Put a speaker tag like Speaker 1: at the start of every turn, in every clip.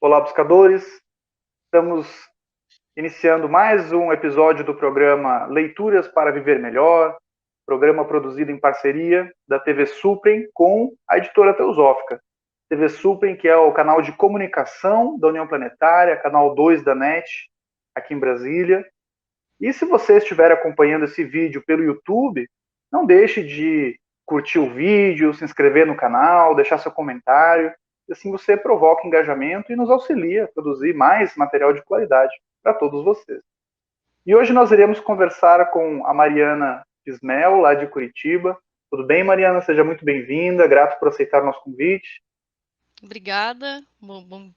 Speaker 1: Olá, buscadores. Estamos iniciando mais um episódio do programa Leituras para Viver Melhor, programa produzido em parceria da TV Suprem com a editora Teosófica. TV Suprem, que é o canal de comunicação da União Planetária, canal 2 da NET, aqui em Brasília. E se você estiver acompanhando esse vídeo pelo YouTube, não deixe de curtir o vídeo, se inscrever no canal, deixar seu comentário. Assim você provoca engajamento e nos auxilia a produzir mais material de qualidade para todos vocês. E hoje nós iremos conversar com a Mariana Pismel, lá de Curitiba. Tudo bem, Mariana? Seja muito bem-vinda. Grato por aceitar nosso convite.
Speaker 2: Obrigada.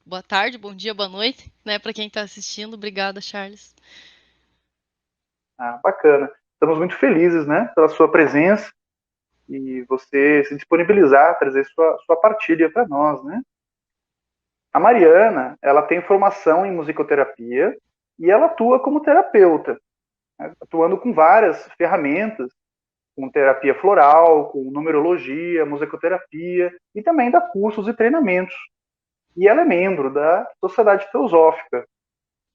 Speaker 2: Boa tarde, bom dia, boa noite, né, para quem está assistindo. Obrigada, Charles.
Speaker 1: Bacana. Estamos muito felizes, né, pela sua presença e você se disponibilizar, trazer sua partilha para nós, né? A Mariana, ela tem formação em musicoterapia e ela atua como terapeuta, né, atuando com várias ferramentas, com terapia floral, com numerologia, musicoterapia e também dá cursos e treinamentos. E ela é membro da Sociedade Teosófica.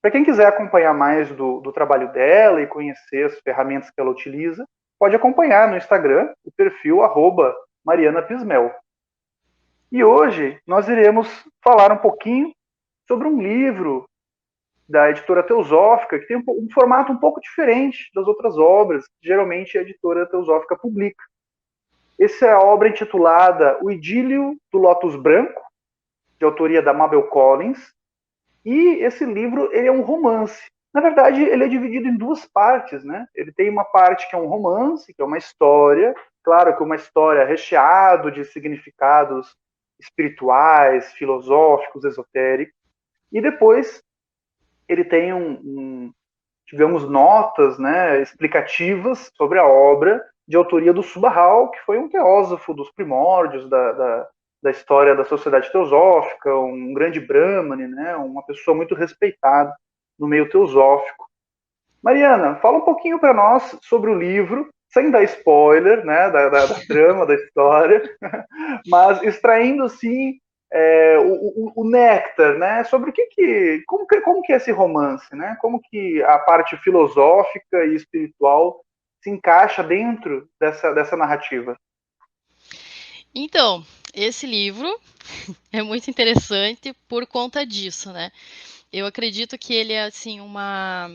Speaker 1: Para quem quiser acompanhar mais do trabalho dela e conhecer as ferramentas que ela utiliza, pode acompanhar no Instagram o perfil Mariana Pismel. E hoje nós iremos falar um pouquinho sobre um livro da editora Teosófica, que tem um formato um pouco diferente das outras obras que geralmente a editora Teosófica publica. Essa é a obra intitulada O Idílio do Lótus Branco, de autoria da Mabel Collins, e esse livro ele é um romance. Na verdade, ele é dividido em duas partes, né? Ele tem uma parte que é um romance, que é uma história, claro que uma história recheada de significados espirituais, filosóficos, esotéricos, e depois ele tem digamos, notas, né, explicativas sobre a obra de autoria do Subahal, que foi um teósofo dos primórdios da história da sociedade teosófica, um grande brahmane, né, uma pessoa muito respeitada no meio teosófico. Mariana, fala um pouquinho para nós sobre o livro, sem dar spoiler, né, da trama, da história, mas extraindo, assim, o néctar, né, sobre como que é esse romance, né, como que a parte filosófica e espiritual se encaixa dentro dessa narrativa.
Speaker 2: Então, esse livro é muito interessante por conta disso, né? Eu acredito que ele é assim uma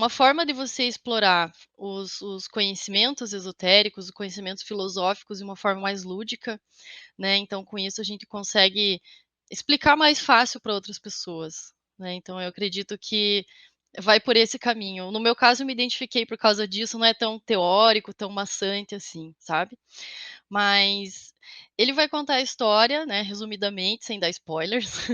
Speaker 2: forma de você explorar os conhecimentos esotéricos, os conhecimentos filosóficos de uma forma mais lúdica, né? Então, com isso a gente consegue explicar mais fácil para outras pessoas, né? Então, eu acredito que vai por esse caminho. No meu caso, eu me identifiquei por causa disso, não é tão teórico, tão maçante assim, sabe? Mas ele vai contar a história, né, resumidamente, sem dar spoilers,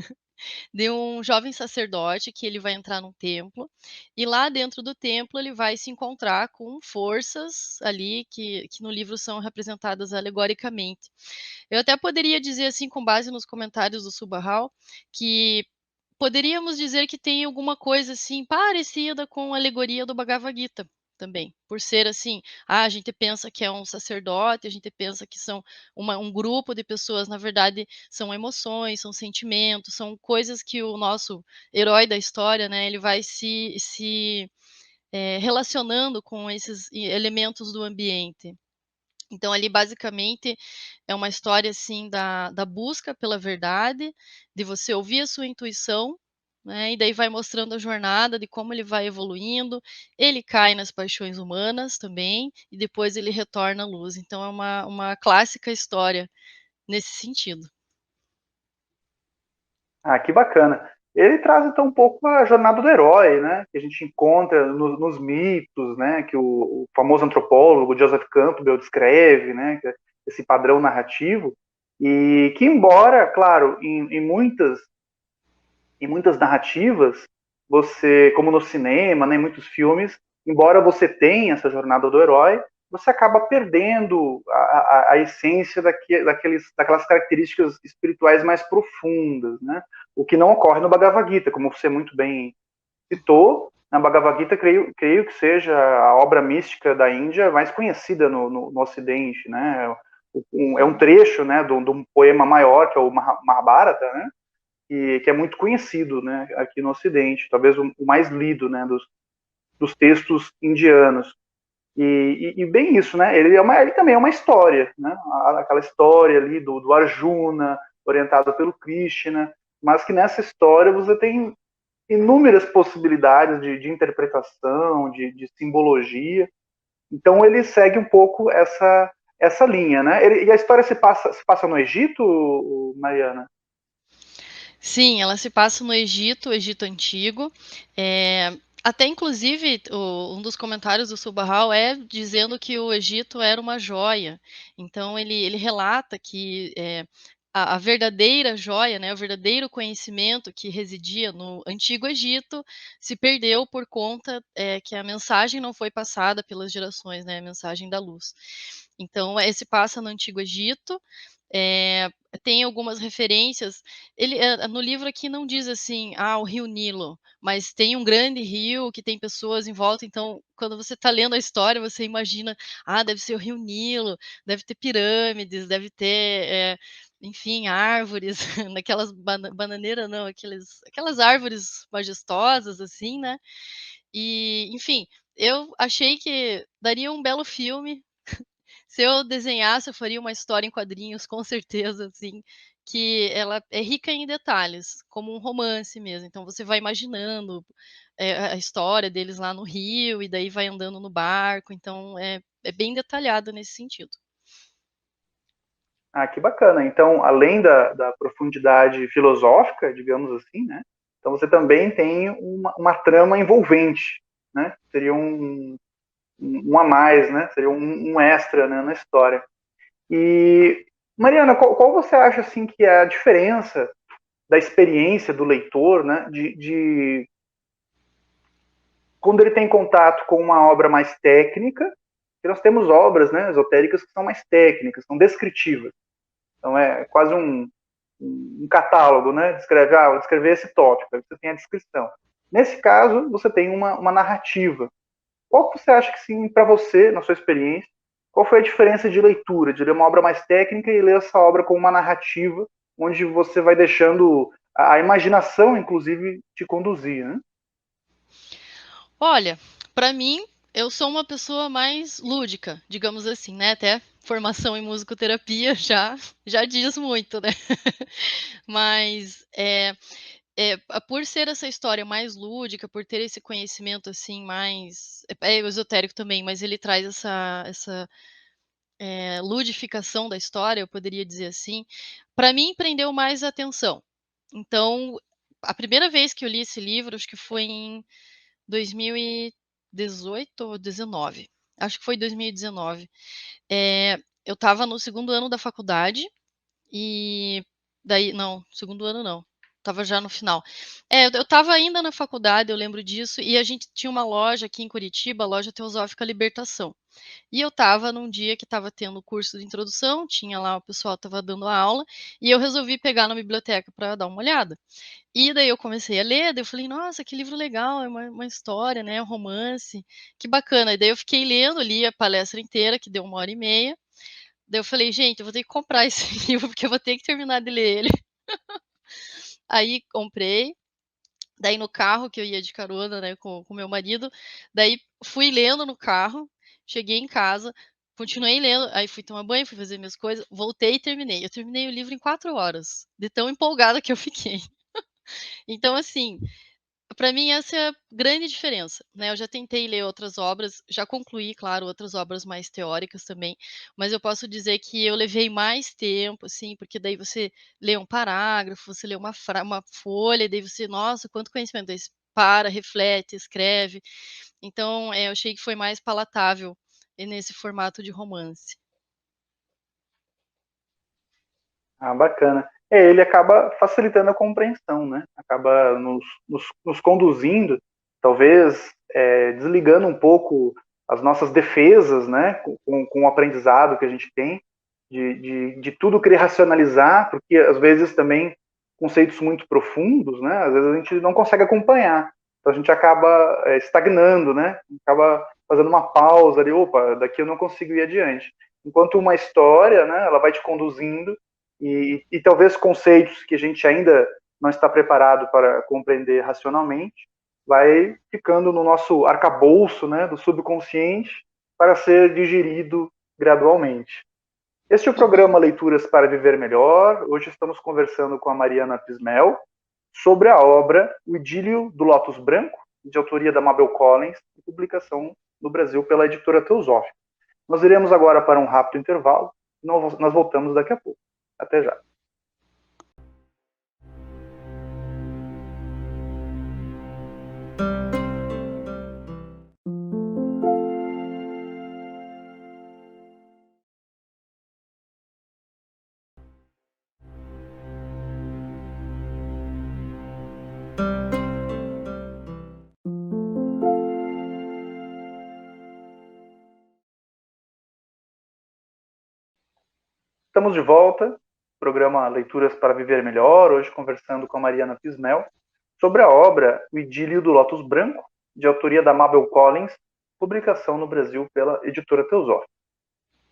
Speaker 2: de um jovem sacerdote que ele vai entrar num templo, e lá dentro do templo ele vai se encontrar com forças ali que no livro são representadas alegoricamente. Eu até poderia dizer assim, com base nos comentários do Subahal, que poderíamos dizer que tem alguma coisa, assim, parecida com a alegoria do Bhagavad Gita, também, por ser assim, a gente pensa que é um sacerdote, a gente pensa que são um grupo de pessoas, na verdade, são emoções, são sentimentos, são coisas que o nosso herói da história, né, ele vai relacionando com esses elementos do ambiente. Então, ali, basicamente, é uma história, assim, da busca pela verdade, de você ouvir a sua intuição, né, e daí vai mostrando a jornada de como ele vai evoluindo. Ele cai nas paixões humanas também, e depois ele retorna à luz. Então é uma clássica história nesse sentido.
Speaker 1: Que bacana. Ele traz então um pouco a jornada do herói, né, que a gente encontra nos mitos, né, que o famoso antropólogo Joseph Campbell descreve, né, esse padrão narrativo, e que embora, claro, em muitas narrativas, você, como no cinema, né, em muitos filmes, embora você tenha essa jornada do herói, você acaba perdendo a essência daquelas características espirituais mais profundas, né? O que não ocorre no Bhagavad Gita, como você muito bem citou. Na Bhagavad Gita, creio que seja a obra mística da Índia mais conhecida no Ocidente, né? É um trecho, né, de um poema maior, que é o Mahabharata, né? que é muito conhecido, né, aqui no Ocidente, talvez o mais lido, né, dos textos indianos. E bem isso, né? Ele também é uma história, né? Aquela história ali do Arjuna, orientado pelo Krishna, mas que nessa história você tem inúmeras possibilidades de interpretação, de simbologia. Então ele segue um pouco essa linha, né? E a história se passa no Egito, Mariana?
Speaker 2: Sim, ela se passa no Egito, Egito Antigo. Até inclusive um dos comentários do Subahal é dizendo que o Egito era uma joia. Então ele relata que a verdadeira joia, né, o verdadeiro conhecimento que residia no Antigo Egito se perdeu por conta que a mensagem não foi passada pelas gerações, né, a mensagem da luz. Então, se passa no Antigo Egito. É, tem algumas referências. No livro aqui não diz assim, o Rio Nilo, mas tem um grande rio que tem pessoas em volta. Então, quando você está lendo a história, você imagina, deve ser o Rio Nilo, deve ter pirâmides, deve ter, enfim, árvores, naquelas bananeiras, não, aquelas árvores majestosas, assim, né? E, enfim, eu achei que daria um belo filme. Se eu desenhasse, eu faria uma história em quadrinhos, com certeza, assim, que ela é rica em detalhes, como um romance mesmo. Então você vai imaginando a história deles lá no Rio, e daí vai andando no barco. Então é bem detalhado nesse sentido.
Speaker 1: Que bacana. Então, além da profundidade filosófica, digamos assim, né? Então você também tem uma trama envolvente, né? Seria um a mais, né? Seria um extra, né, na história. E Mariana, qual você acha assim que é a diferença da experiência do leitor, né, de quando ele tem contato com uma obra mais técnica, que nós temos obras, né, esotéricas que são mais técnicas, são descritivas. Então é quase um catálogo, né? Vou descrever esse tópico, aí você tem a descrição. Nesse caso, você tem uma narrativa. Qual que você acha que, sim, para você, na sua experiência, qual foi a diferença de leitura, de ler uma obra mais técnica e ler essa obra com uma narrativa, onde você vai deixando a imaginação, inclusive, te conduzir, né?
Speaker 2: Olha, para mim, eu sou uma pessoa mais lúdica, digamos assim, né? Até formação em musicoterapia já diz muito, né? Mas por ser essa história mais lúdica, por ter esse conhecimento assim mais esotérico também, mas ele traz essa ludificação da história, eu poderia dizer assim. Para mim prendeu mais a atenção. Então, a primeira vez que eu li esse livro, acho que foi em 2018 ou 19. Acho que foi 2019. Eu estava no segundo ano da faculdade. E daí não, segundo ano não, estava já no final. Eu estava ainda na faculdade, eu lembro disso, e a gente tinha uma loja aqui em Curitiba, a Loja Teosófica Libertação. E eu estava num dia que estava tendo o curso de introdução, tinha lá o pessoal estava dando a aula, e eu resolvi pegar na biblioteca para dar uma olhada. E daí eu comecei a ler, daí eu falei: "Nossa, que livro legal, é uma história, né, um romance, que bacana". E daí eu fiquei lendo, li a palestra inteira, que deu 1h30. Daí eu falei: "Gente, eu vou ter que comprar esse livro, porque eu vou ter que terminar de ler ele". Aí comprei, daí no carro que eu ia de carona, né, com meu marido, daí fui lendo no carro, cheguei em casa, continuei lendo, aí fui tomar banho, fui fazer minhas coisas, voltei e terminei. Eu terminei o livro em 4 horas, de tão empolgada que eu fiquei. Então assim, para mim essa é a grande diferença, né, eu já tentei ler outras obras, já concluí, claro, outras obras mais teóricas também, mas eu posso dizer que eu levei mais tempo, assim, porque daí você lê um parágrafo, você lê uma folha, e daí você, nossa, quanto conhecimento, daí você para, reflete, escreve. Então, eu achei que foi mais palatável, nesse formato de romance.
Speaker 1: Bacana. Ele acaba facilitando a compreensão, né? Acaba nos conduzindo, talvez desligando um pouco as nossas defesas, né? Com o aprendizado que a gente tem, de tudo querer racionalizar, porque às vezes também conceitos muito profundos, né? Às vezes a gente não consegue acompanhar. Então a gente acaba estagnando, né? Acaba fazendo uma pausa ali, opa, daqui eu não consigo ir adiante. Enquanto uma história, né? Ela vai te conduzindo e talvez conceitos que a gente ainda não está preparado para compreender racionalmente, vai ficando no nosso arcabouço, né, do subconsciente para ser digerido gradualmente. Este é o programa Leituras para Viver Melhor. Hoje estamos conversando com a Mariana Pismel sobre a obra O Idílio do Lótus Branco, de autoria da Mabel Collins, e publicação no Brasil pela editora Teosófica. Nós iremos agora para um rápido intervalo e nós voltamos daqui a pouco. Até já. Estamos de volta, programa Leituras para Viver Melhor, hoje conversando com a Mariana Pismel sobre a obra O Idílio do Lótus Branco, de autoria da Mabel Collins, publicação no Brasil pela editora Teosófica.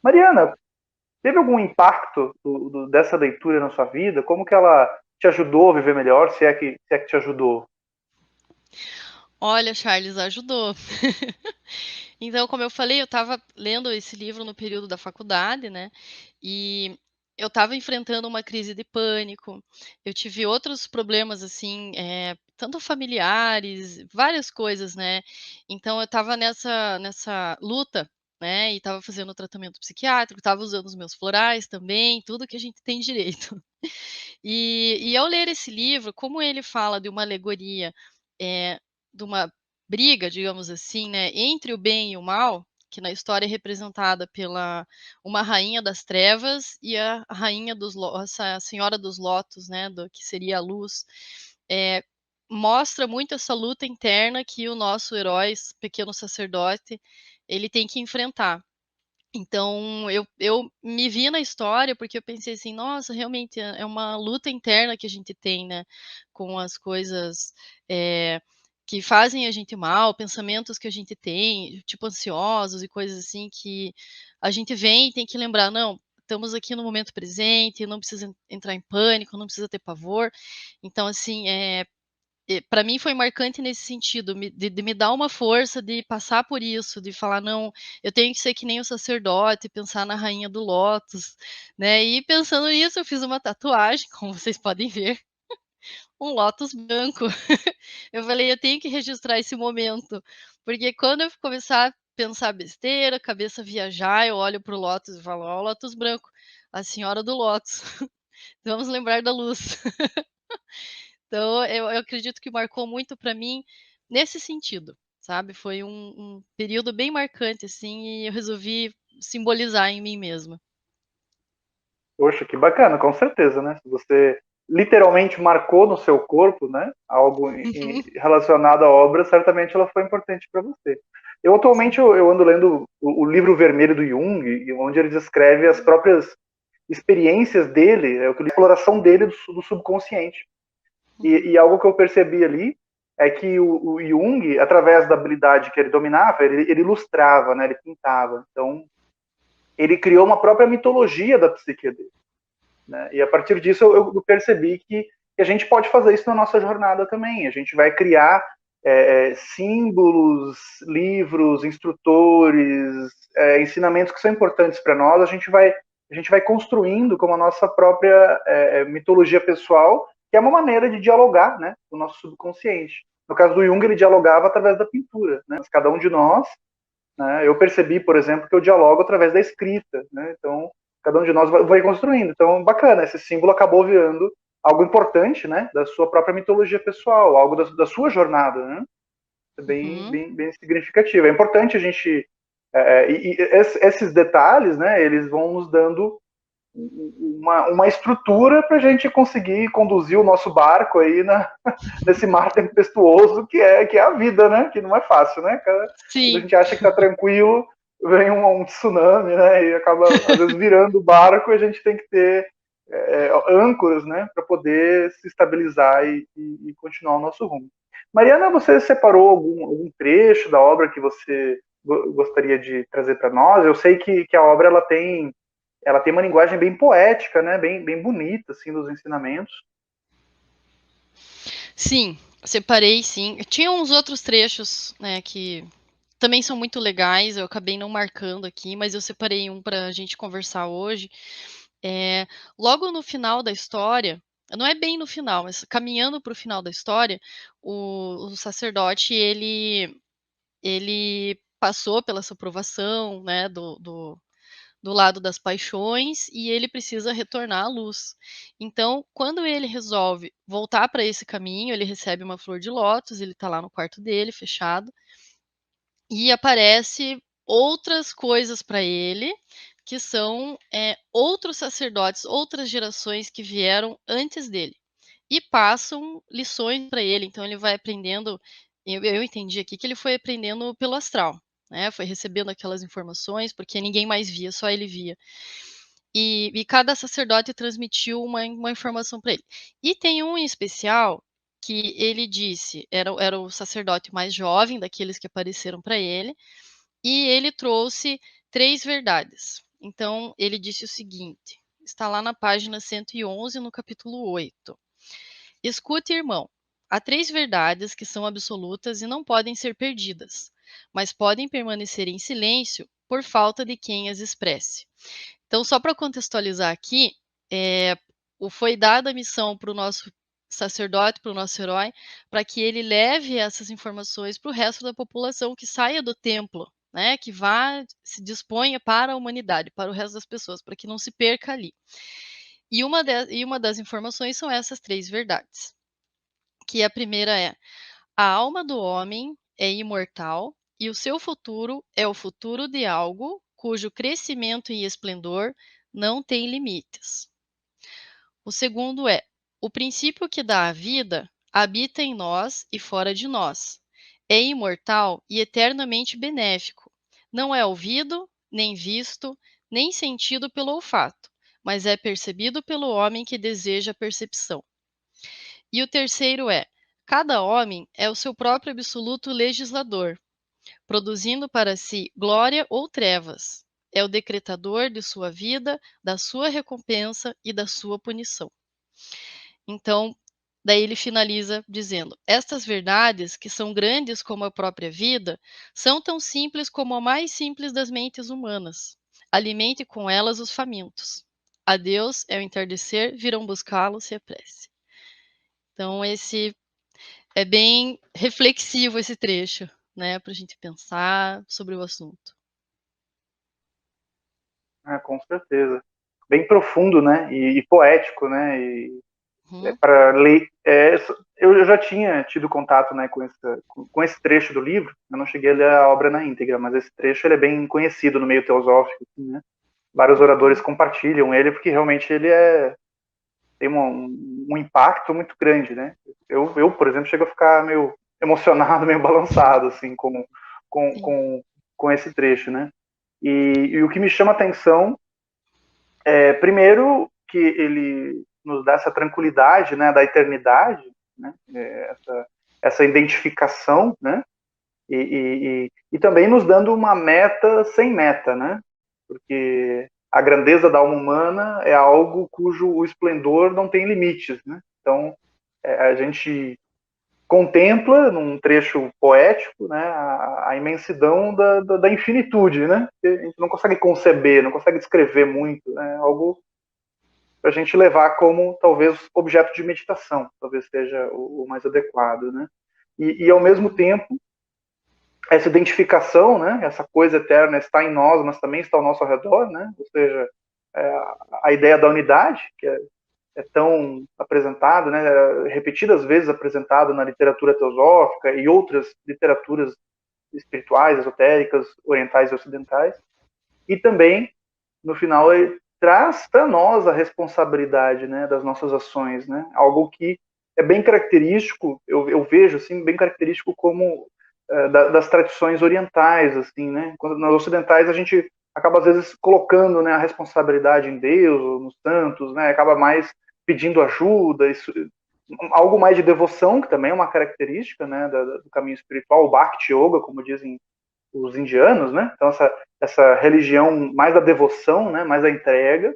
Speaker 1: Mariana, teve algum impacto dessa leitura na sua vida? Como que ela te ajudou a viver melhor, se é que te ajudou?
Speaker 2: Olha, Charles, ajudou. Então, como eu falei, eu estava lendo esse livro no período da faculdade, né, e eu estava enfrentando uma crise de pânico, eu tive outros problemas, assim, tanto familiares, várias coisas, né. Então eu estava nessa luta, né, e estava fazendo tratamento psiquiátrico, estava usando os meus florais também, tudo que a gente tem direito. E ao ler esse livro, como ele fala de uma alegoria, de uma briga, digamos assim, né, entre o bem e o mal, que na história é representada pela uma rainha das trevas e a rainha dos lo essa senhora dos lotos, né, do que seria a luz, eh, mostra muito essa luta interna que o nosso herói, pequeno sacerdote, ele tem que enfrentar. Então eu me vi na história, porque eu pensei assim: "Nossa, realmente é uma luta interna que a gente tem, né, com as coisas, eh, que fazem a gente mal, pensamentos que a gente tem, tipo ansiosos e coisas assim, que a gente vem e tem que lembrar: 'Não, estamos aqui no momento presente, não precisa entrar em pânico, não precisa ter pavor'". Então assim, para mim foi marcante nesse sentido, de me dar uma força de passar por isso, de falar: "Não, eu tenho que ser que nem o sacerdote, pensar na rainha do lótus", né, e pensando nisso eu fiz uma tatuagem, como vocês podem ver, um lótus branco. Eu falei: "Eu tenho que registrar esse momento", porque quando eu começar a pensar besteira, cabeça viajar, eu olho para o lótus e falo: "Ó o lótus branco, a senhora do lótus, vamos lembrar da luz". Então, eu acredito que marcou muito para mim nesse sentido, sabe. Foi um período bem marcante, assim, e eu resolvi simbolizar em mim mesma.
Speaker 1: Poxa, que bacana, com certeza, né? Se você literalmente marcou no seu corpo, né, algo
Speaker 2: Uhum,
Speaker 1: relacionado à obra, certamente ela foi importante para você. Eu atualmente
Speaker 2: sim.
Speaker 1: eu ando lendo o livro vermelho do Jung, onde ele descreve as próprias experiências dele, a exploração dele do subconsciente.
Speaker 2: Uhum,
Speaker 1: E algo que eu percebi ali é que o Jung, através da habilidade que ele dominava, ele ilustrava, né, ele pintava. Então, ele criou uma própria mitologia da psique dele. Né? E a partir disso eu percebi que a gente pode fazer isso na nossa jornada também. A gente vai criar símbolos, livros, instrutores, ensinamentos que são importantes para nós. A gente vai construindo como a nossa própria mitologia pessoal, que é uma maneira de dialogar, né, com o nosso subconsciente. No caso do Jung, ele dialogava através da pintura, né? Mas cada um de nós, né, eu percebi, por exemplo, que eu dialogo através da escrita, né? Então, cada um de nós vai construindo. Então, bacana, esse símbolo acabou virando algo importante, né, da sua própria mitologia pessoal, algo da sua jornada, né? É
Speaker 2: uhum.
Speaker 1: bem significativo. É importante a gente esses detalhes, né, eles vão nos dando uma estrutura para a gente conseguir conduzir o nosso barco aí nesse mar tempestuoso que é a vida, né? Que não é fácil, né? Quando a
Speaker 2: Sim.
Speaker 1: gente acha que está tranquilo, vem um tsunami, né? E acaba, às vezes, virando o barco e a gente tem que ter âncoras, né? Para poder se estabilizar e continuar o nosso rumo. Mariana, você separou algum trecho da obra que você gostaria de trazer para nós? Eu sei que a obra ela tem uma linguagem bem poética, né? Bem bonita, assim, dos ensinamentos.
Speaker 2: Sim, separei sim. Tinha uns outros trechos, né, que também são muito legais, eu acabei não marcando aqui, mas eu separei um para a gente conversar hoje. Eh, Logo no final da história, não é bem no final, mas caminhando para o final da história, o sacerdote ele passou pela essa provação, né, do lado das paixões e ele precisa retornar à luz. Então, quando ele resolve voltar para esse caminho, ele recebe uma flor de lótus, ele está lá no quarto dele, fechado, e aparece outras coisas para ele, que são, outros sacerdotes, outras gerações que vieram antes dele, e passam lições para ele, então ele vai aprendendo. Eu entendi aqui que ele foi aprendendo pelo astral, né, foi recebendo aquelas informações, porque ninguém mais via, só ele via. E cada sacerdote transmitiu uma informação para ele. E tem um em especial que ele disse, era o sacerdote mais jovem daqueles que apareceram para ele, e ele trouxe 3 verdades. Então ele disse o seguinte, está lá na página 111, no capítulo 8: "Escute, irmão, há 3 verdades que são absolutas e não podem ser perdidas, mas podem permanecer em silêncio por falta de quem as expresse." Então, só para contextualizar aqui, foi dada a missão para o nosso sacerdote, para o nosso herói, para que ele leve essas informações para o resto da população, que saia do templo, né, que vá, se disponha para a humanidade, para o resto das pessoas, para que não se perca ali. E uma das informações são essas 3 verdades, que a primeira é: a alma do homem é imortal e o seu futuro é o futuro de algo cujo crescimento e esplendor não tem limites. O segundo é: o princípio que dá a vida habita em nós e fora de nós. É imortal e eternamente benéfico. Não é ouvido, nem visto, nem sentido pelo olfato, mas é percebido pelo homem que deseja a percepção. E o terceiro é: cada homem é o seu próprio absoluto legislador, produzindo para si glória ou trevas. É o decretador de sua vida, da sua recompensa e da sua punição. Então, daí ele finaliza dizendo: estas verdades, que são grandes como a própria vida, são tão simples como a mais simples das mentes humanas. Alimente com elas os famintos. A Deus, ao entardecer, virão buscá-lo se apresse. Então, esse é bem reflexivo esse trecho, né, para a gente pensar sobre o assunto.
Speaker 1: Com certeza. Bem profundo, né? E poético, né? E
Speaker 2: Uhum,
Speaker 1: para ler. Eu já tinha tido contato, né, com esse trecho do livro. Eu não cheguei a ler a obra na íntegra, mas esse trecho ele é bem conhecido no meio teosófico, assim, né? Vários oradores
Speaker 2: uhum,
Speaker 1: compartilham ele porque realmente ele tem um impacto muito grande, né? Por exemplo, chego a ficar meio emocionado, meio balançado, assim, com,
Speaker 2: sim.
Speaker 1: com, com esse trecho, né? E o que me chama a atenção primeiro, que ele nos dá essa tranquilidade, né, da eternidade, né, essa identificação, né, e também nos dando uma meta sem meta, né, porque a grandeza da alma humana é algo cujo o esplendor não tem limites, né. Então, a gente contempla, num trecho poético, né, a imensidão da infinitude, né, que a gente não consegue conceber, não consegue descrever muito, né, algo para a gente levar como talvez objeto de meditação, talvez seja o mais adequado, né? E ao mesmo
Speaker 2: Uhum,
Speaker 1: tempo essa identificação, né? Essa coisa eterna está em nós, mas também está ao nosso redor, né? Ou seja, a ideia da unidade que é tão apresentada, né? Repetidas vezes apresentada na literatura teosófica e outras literaturas espirituais, esotéricas, orientais e ocidentais, e também no final ele traz para nós a responsabilidade, né, das nossas ações, né? Algo que é bem característico, eu vejo assim, bem característico como das tradições orientais, assim, né? Quando nas ocidentais a gente acaba às vezes colocando, né, a responsabilidade em Deus ou nos santos, né? Acaba mais pedindo ajuda, isso, algo mais de devoção, que também é uma característica, né, do caminho espiritual, o Bhakti Yoga, como dizem os indianos, né? Então essa religião mais da devoção, né? Mais da entrega,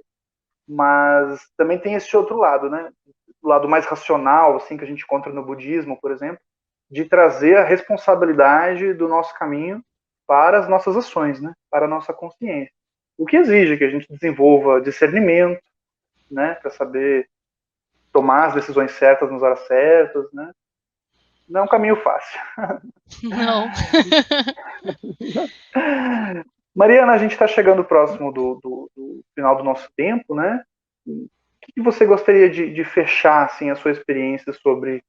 Speaker 1: mas também tem esse outro lado, né? lado mais racional, assim, que a gente encontra no budismo, por exemplo, de trazer a responsabilidade do nosso caminho para as nossas ações, né? Para a nossa consciência. O que exige que a gente desenvolva discernimento, né? Para saber tomar as decisões certas nas horas certas, né? Não é um caminho fácil.
Speaker 2: Não.
Speaker 1: Mariana, a gente está chegando próximo do final do nosso tempo, né? O que você gostaria de fechar assim, a sua experiência sobre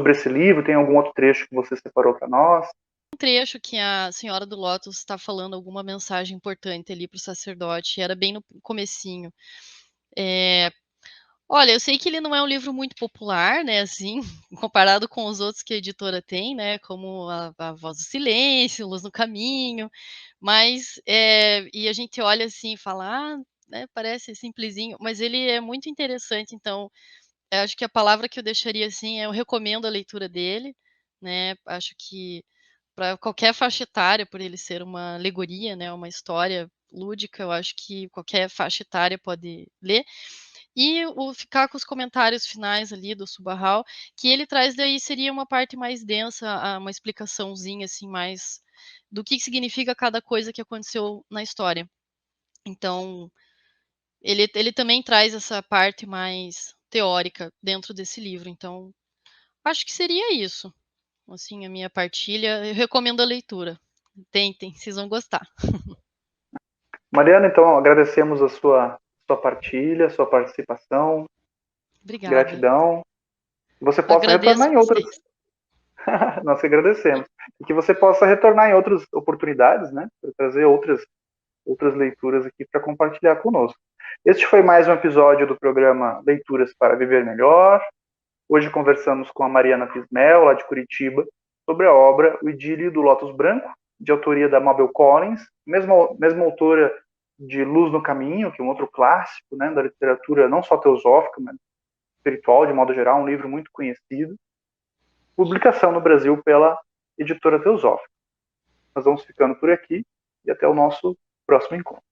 Speaker 1: esse livro? Tem algum outro trecho que você separou para nós?
Speaker 2: Um trecho que a Senhora do Lótus está falando alguma mensagem importante ali para o sacerdote, era bem no comecinho. Olha, eu sei que ele não é um livro muito popular, né, assim, comparado com os outros que a editora tem, né, como a Voz do Silêncio, Luz no Caminho, mas, e a gente olha assim e fala: "Ah, né, parece simplesinho", mas ele é muito interessante, então, eu acho que a palavra que eu deixaria, assim, é eu recomendo a leitura dele, né, acho que para qualquer faixa etária, por ele ser uma alegoria, né, uma história lúdica, eu acho que qualquer faixa etária pode ler. E o ficar com os comentários finais ali do Subarral, que ele traz daí seria uma parte mais densa, uma explicaçãozinha, assim, mais do que significa cada coisa que aconteceu na história. Então, ele também traz essa parte mais teórica dentro desse livro, então, acho que seria isso, assim, a minha partilha. Eu recomendo a leitura. Tentem, vocês vão gostar.
Speaker 1: Mariana, então agradecemos a sua partilha, sua participação,
Speaker 2: Obrigada.
Speaker 1: gratidão. Que você possa retornar
Speaker 2: Agradeço
Speaker 1: em outras.
Speaker 2: vocês.
Speaker 1: Nós que agradecemos. E que você possa retornar em outras oportunidades, né? Para trazer outras leituras aqui para compartilhar conosco. Este foi mais um episódio do programa Leituras para Viver Melhor. Hoje conversamos com a Mariana Pismel, lá de Curitiba, sobre a obra O Idílio do Lótus Branco, de autoria da Mabel Collins, mesma autora de Luz no Caminho, que é um outro clássico, né, da literatura não só teosófica, mas espiritual, de modo geral, um livro muito conhecido. Publicação no Brasil pela editora Teosófica. Nós vamos ficando por aqui e até o nosso próximo encontro.